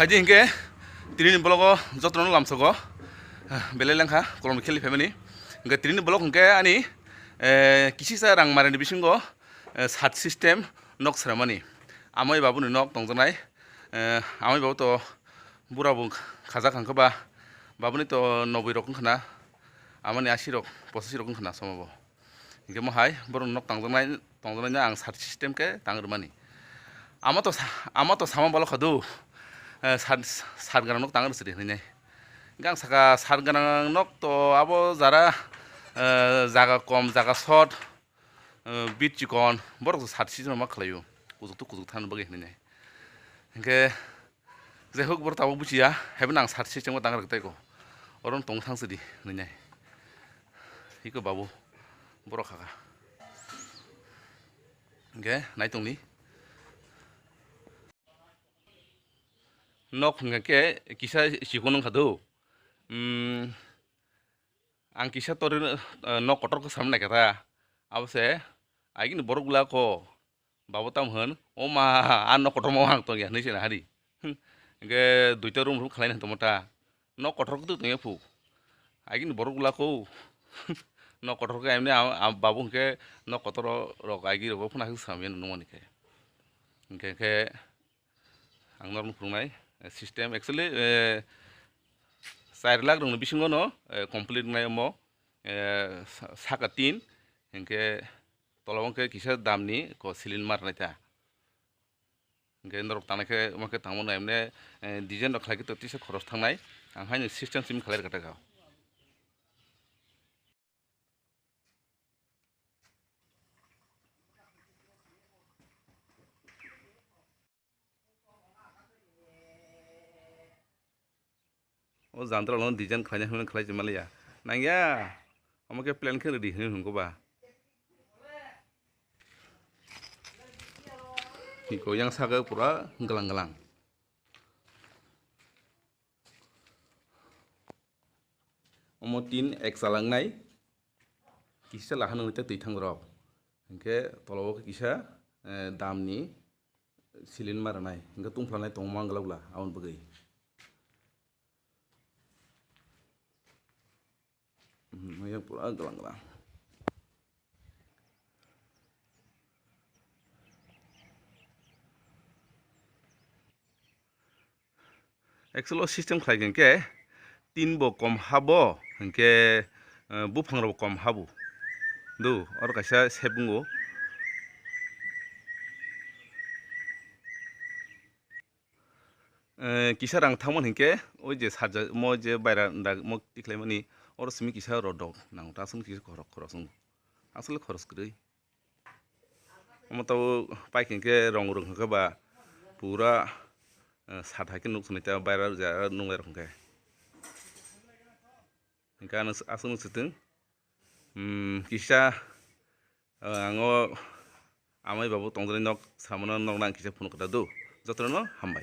haji hingke tini blogo jotron lamsogo bele lengkha kolom kheli family hingke tini blog hingke ani kisi sa rang marani bisingo sat system nok sramani amai babu ni nok tongjanai amai babu to burabu khaja khangkaba babu ni to 90 rok khana amani 80 rok 85 rok khana samabo hingke mo hai borong nok tongjanai ang sat system ke tangrmani amato sama balo khadu sat ganang nok tangar sri hinai gang saka sat ganang nok to abo jara jaga kom jaga short bit chikon borok sat system ma khlayo kuzuk than bagi hinai hingke je hok bor tabo buchia hebben ang sat system ko tangar gtai ko oron tong thang sri hinai hiko babu borok khaga hingke naitongni nok hingke kisa sikonong khadu ang kisa tor nok kotor ko samna kata abse agin borogula ko babotam han oma an nok kotor mo hang to ya nei sena hari hingke duita room khlaina tomota nok kotor ko to fu agin borogula ko nok kotor ko emne babu hingke nok kotor rok agi rok phuna samien nomoni ke hingke ang norm phungnai system actually 4 lakh rong bisingo no complete nai mo saka 3 hingke tolongke kisa damni ko silin mar naita hingke norok tanake make tangmon emne design rok khlai to tisa khoros thangnai ang haini system sim khlair kata ga o jantra lon design khlai jemaliya nangya amake plan khe ready hungko ba hiko yang saga pura galang omo tin ek salang nai kisa lahan ngite tuithang rok hingke tolobo kisa damni silin marnai hingke tungflanai tongmang galawla aun bagai yang pura galang Excel system khlai hingke tin bo kom habo hingke bufang ro kom habu do or kaisa sebungo kisa rang thangmon hingke oi je saja mo je baira nda mo tiklaimani or simi kisa rodok nang tasun kisa khorosung asle khoros krei omo to pai hingke rong hingke ba pura sat haike nuk sunita baira ja nungler hingke hingke asung situng kisa ango amai babu tongjani nok samono nok nang kisa phunu kata do jotrono hambai